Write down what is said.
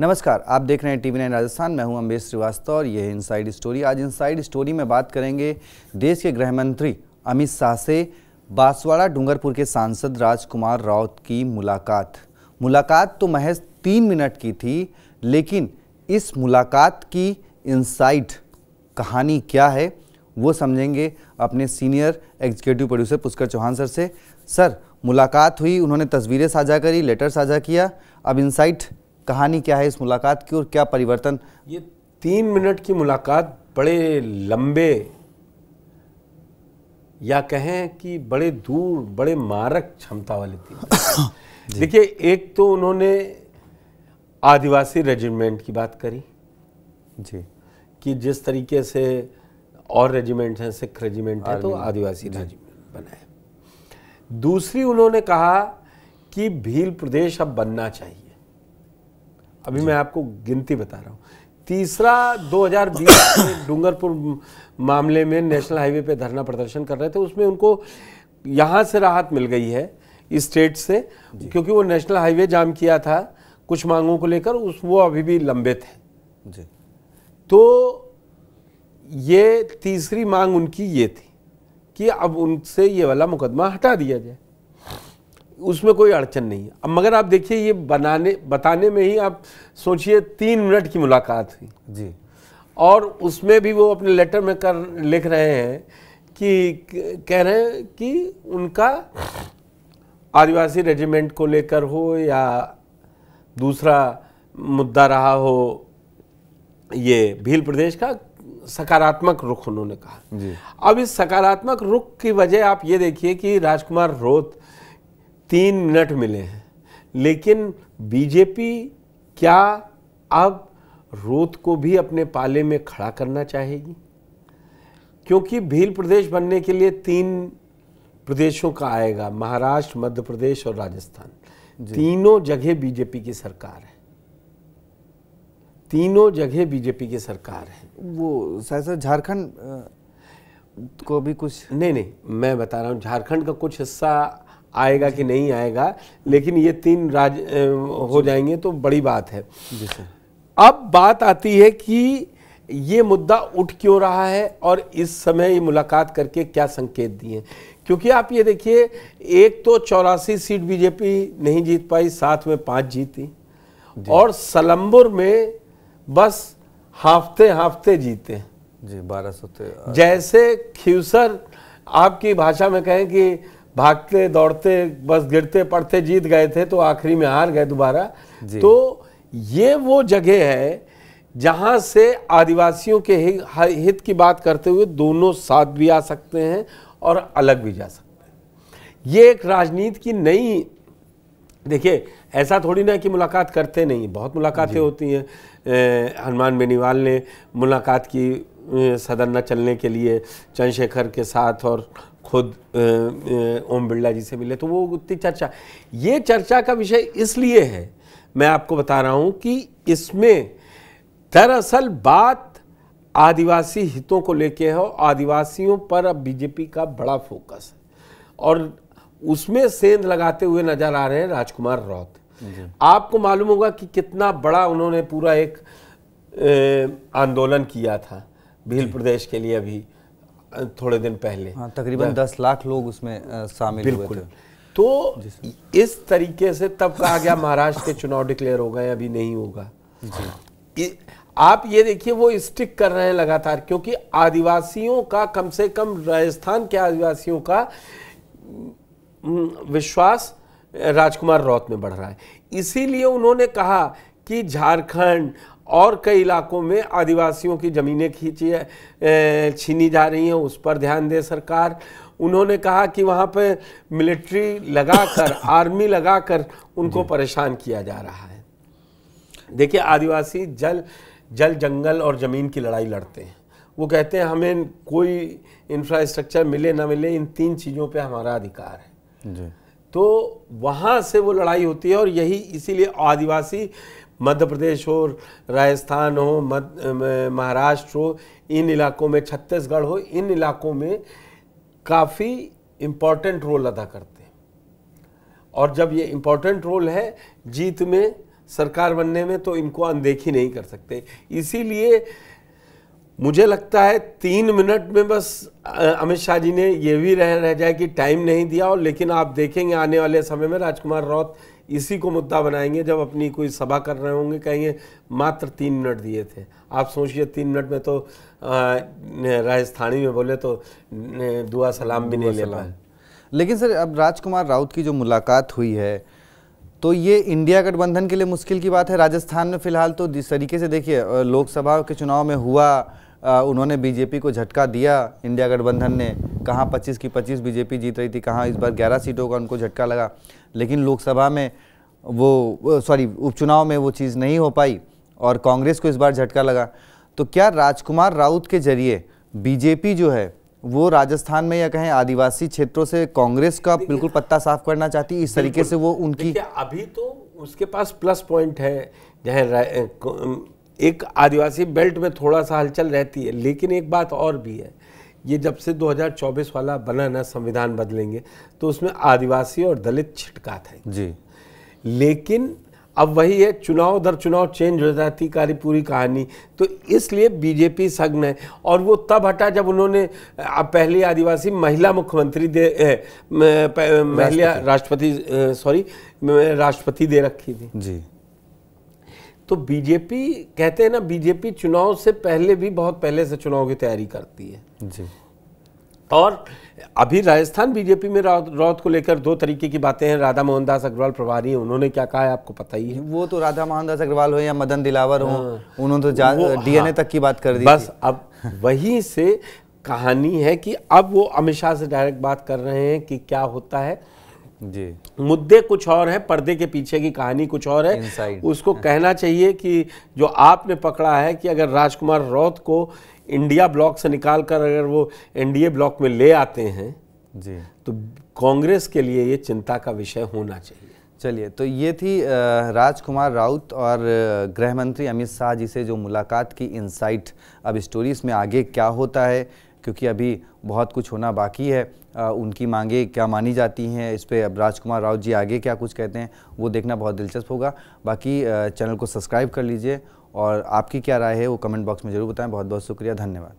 नमस्कार, आप देख रहे हैं TV9 राजस्थान। मैं हूं अम्बेश श्रीवास्तव और यह है इनसाइड स्टोरी। आज इनसाइड स्टोरी में बात करेंगे देश के गृह मंत्री अमित शाह से बांसवाड़ा डूंगरपुर के सांसद राजकुमार राउत की मुलाकात तो महज 3 मिनट की थी, लेकिन इस मुलाकात की इनसाइड कहानी क्या है वो समझेंगे अपने senior executive producer Pushkar Chauhan sir से। सर, मुलाकात हुई, उन्होंने तस्वीरें साझा करी, लेटर साझा किया, अब इनसाइड कहानी क्या है इस मुलाकात की और क्या परिवर्तन? ये 3 मिनट की मुलाकात बड़े लंबे या कहें कि बड़े दूर, बड़े मारक क्षमता वाली थी। देखिए, एक तो उन्होंने आदिवासी रेजिमेंट की बात करी जी, कि जिस तरीके से और रेजिमेंट हैं, सिख रेजिमेंट है तो आदिवासी रेजिमेंट बना है। दूसरी, उन्होंने कहा कि भील प्रदेश अब बनना चाहिए। अभी मैं आपको गिनती बता रहा हूँ। तीसरा, 2020 में डूंगरपुर मामले में नेशनल हाईवे पे धरना प्रदर्शन कर रहे थे, उसमें उनको यहाँ से राहत मिल गई है स्टेट से, क्योंकि वो नेशनल हाईवे जाम किया था कुछ मांगों को लेकर, वो अभी भी लंबे थे जी। तो ये तीसरी मांग उनकी ये थी कि अब उनसे ये वाला मुकदमा हटा दिया जाए, उसमें कोई अड़चन नहीं है। अब मगर आप देखिए, ये बताने में ही आप सोचिए 3 मिनट की मुलाकात हुई जी, और उसमें भी वो अपने लेटर में लिख रहे हैं कि कह रहे हैं कि उनका आदिवासी रेजिमेंट को लेकर हो या दूसरा मुद्दा रहा हो, ये भील प्रदेश का सकारात्मक रुख उन्होंने कहा जी। अब इस सकारात्मक रुख की वजह आप ये देखिए कि राजकुमार राउत 3 मिनट मिले हैं, लेकिन बीजेपी क्या अब राउत को भी अपने पाले में खड़ा करना चाहेगी? क्योंकि भील प्रदेश बनने के लिए 3 प्रदेशों का आएगा, महाराष्ट्र, मध्य प्रदेश और राजस्थान। तीनों जगह बीजेपी की सरकार है, तीनों जगह बीजेपी की सरकार है। वो शायद झारखंड को भी कुछ नहीं, मैं बता रहा हूँ झारखंड का कुछ हिस्सा आएगा कि नहीं आएगा, लेकिन ये 3 राज्य हो जाएंगे तो बड़ी बात है। अब बात आती है कि ये मुद्दा उठ क्यों रहा है और इस समय ये मुलाकात करके क्या संकेत दिए, क्योंकि आप ये देखिए, एक तो 84 सीट बीजेपी नहीं जीत पाई, साथ में 5 जीती और सलम्बुर में बस हाफते जीते जी, 1200 जैसे खिवसर, आपकी भाषा में कहें कि भागते दौड़ते बस गिरते पड़ते जीत गए थे तो आखिरी में हार गए दोबारा। तो ये वो जगह है जहां से आदिवासियों के हित की बात करते हुए दोनों साथ भी आ सकते हैं और अलग भी जा सकते हैं। ये एक राजनीति की नई, देखिए ऐसा थोड़ी ना कि मुलाकात करते नहीं, बहुत मुलाकातें होती हैं। हनुमान बेनीवाल ने मुलाकात की सदन न चलने के लिए चंद्रशेखर के साथ और खुद ओम बिरला जी से मिले, तो वो उतनी चर्चा, ये चर्चा का विषय इसलिए है, मैं आपको बता रहा हूँ कि इसमें दरअसल बात आदिवासी हितों को लेके है, आदिवासियों पर अब बीजेपी का बड़ा फोकस है और उसमें सेंध लगाते हुए नजर आ रहे हैं राजकुमार राउत। आपको मालूम होगा कि कितना बड़ा उन्होंने पूरा एक आंदोलन किया था भील प्रदेश के लिए अभी थोड़े दिन पहले। हाँ, तकरीबन 10 लाख लोग उसमें शामिल हुए थे। तो इस तरीके से तब कहा गया महाराष्ट्र के चुनाव डिक्लेयर हो गए, अभी नहीं होगा जी। आप ये देखिए, वो स्टिक कर रहे हैं लगातार, क्योंकि आदिवासियों का, कम से कम राजस्थान के आदिवासियों का विश्वास राजकुमार राउत में बढ़ रहा है। इसीलिए उन्होंने कहा कि झारखंड और कई इलाकों में आदिवासियों की ज़मीनें छीनी जा रही हैं, उस पर ध्यान दे सरकार। उन्होंने कहा कि वहाँ पे मिलिट्री लगाकर आर्मी लगाकर उनको परेशान किया जा रहा है। देखिए, आदिवासी जल जंगल और ज़मीन की लड़ाई लड़ते हैं। वो कहते हैं हमें कोई इंफ्रास्ट्रक्चर मिले ना मिले, इन 3 चीज़ों पे हमारा अधिकार है जी। तो वहाँ से वो लड़ाई होती है और यही इसीलिए आदिवासी मध्य प्रदेश हो, राजस्थान हो, महाराष्ट्र हो, इन इलाकों में, छत्तीसगढ़ हो, इन इलाकों में काफ़ी इम्पॉर्टेंट रोल अदा करते हैं। और जब ये इम्पॉर्टेंट रोल है, जीत में सरकार बनने में, तो इनको अनदेखी नहीं कर सकते। इसीलिए मुझे लगता है 3 मिनट में बस अमित शाह जी ने ये भी रह जाए कि टाइम नहीं दिया। और लेकिन आप देखेंगे आने वाले समय में राजकुमार राउत इसी को मुद्दा बनाएंगे, जब अपनी कोई सभा कर रहे होंगे कहेंगे मात्र 3 मिनट दिए थे। आप सोचिए 3 मिनट में तो राजस्थानी में बोले तो दुआ सलाम भी नहीं ले पाए। लेकिन सर अब राजकुमार राउत की जो मुलाकात हुई है तो ये इंडिया गठबंधन के लिए मुश्किल की बात है। राजस्थान में फिलहाल तो जिस तरीके से देखिए लोकसभा के चुनाव में हुआ, उन्होंने बीजेपी को झटका दिया इंडिया गठबंधन ने, कहाँ 25 की 25 बीजेपी जीत रही थी, कहाँ इस बार 11 सीटों का उनको झटका लगा। लेकिन लोकसभा में उपचुनाव में वो चीज़ नहीं हो पाई और कांग्रेस को इस बार झटका लगा। तो क्या राजकुमार राउत के जरिए बीजेपी जो है वो राजस्थान में या कहें आदिवासी क्षेत्रों से कांग्रेस का बिल्कुल पत्ता साफ करना चाहती है, इस तरीके से वो उनकी अभी तो उसके पास प्लस पॉइंट है, जहाँ एक आदिवासी बेल्ट में थोड़ा सा हलचल रहती है। लेकिन एक बात और भी है, ये जब से 2024 वाला बना ना, संविधान बदलेंगे, तो उसमें आदिवासी और दलित छिटका था जी। लेकिन अब वही है, चुनाव दर चुनाव चेंज हो जाती पूरी कहानी। तो इसलिए बीजेपी सघन है। और वो तब हटा जब उन्होंने पहली आदिवासी महिला मुख्यमंत्री महिला राष्ट्रपति दे रखी थी जी। तो बीजेपी कहते हैं ना, बीजेपी चुनाव से पहले भी बहुत पहले से चुनाव की तैयारी करती है जी। और अभी राजस्थान बीजेपी में राउत को लेकर 2 तरीके की बातें हैं। राधा मोहन दास अग्रवाल प्रभारी हैं, उन्होंने क्या कहा है आपको पता ही है। वो तो राधा मोहन दास अग्रवाल हो या मदन दिलावर हो, उन्होंने तो डीएनए तक की बात कर दी बस थी। अब वहीं से कहानी है कि अब वो अमित शाह से डायरेक्ट बात कर रहे हैं कि क्या होता है जी। मुद्दे कुछ और है, पर्दे के पीछे की कहानी कुछ और है। उसको कहना चाहिए कि जो आपने पकड़ा है कि अगर राजकुमार राउत को इंडिया ब्लॉक से निकालकर अगर वो एनडीए ब्लॉक में ले आते हैं जी, तो कांग्रेस के लिए ये चिंता का विषय होना चाहिए। चलिए, तो ये थी राजकुमार राउत और गृह मंत्री अमित शाह जी से जो मुलाकात की इनसाइट। अब स्टोरीज में आगे क्या होता है, क्योंकि अभी बहुत कुछ होना बाकी है, उनकी मांगे क्या मानी जाती हैं, इस पर अब राजकुमार राउत जी आगे क्या कुछ कहते हैं वो देखना बहुत दिलचस्प होगा। बाकी चैनल को सब्सक्राइब कर लीजिए और आपकी क्या राय है वो कमेंट बॉक्स में ज़रूर बताएं। बहुत बहुत शुक्रिया, धन्यवाद।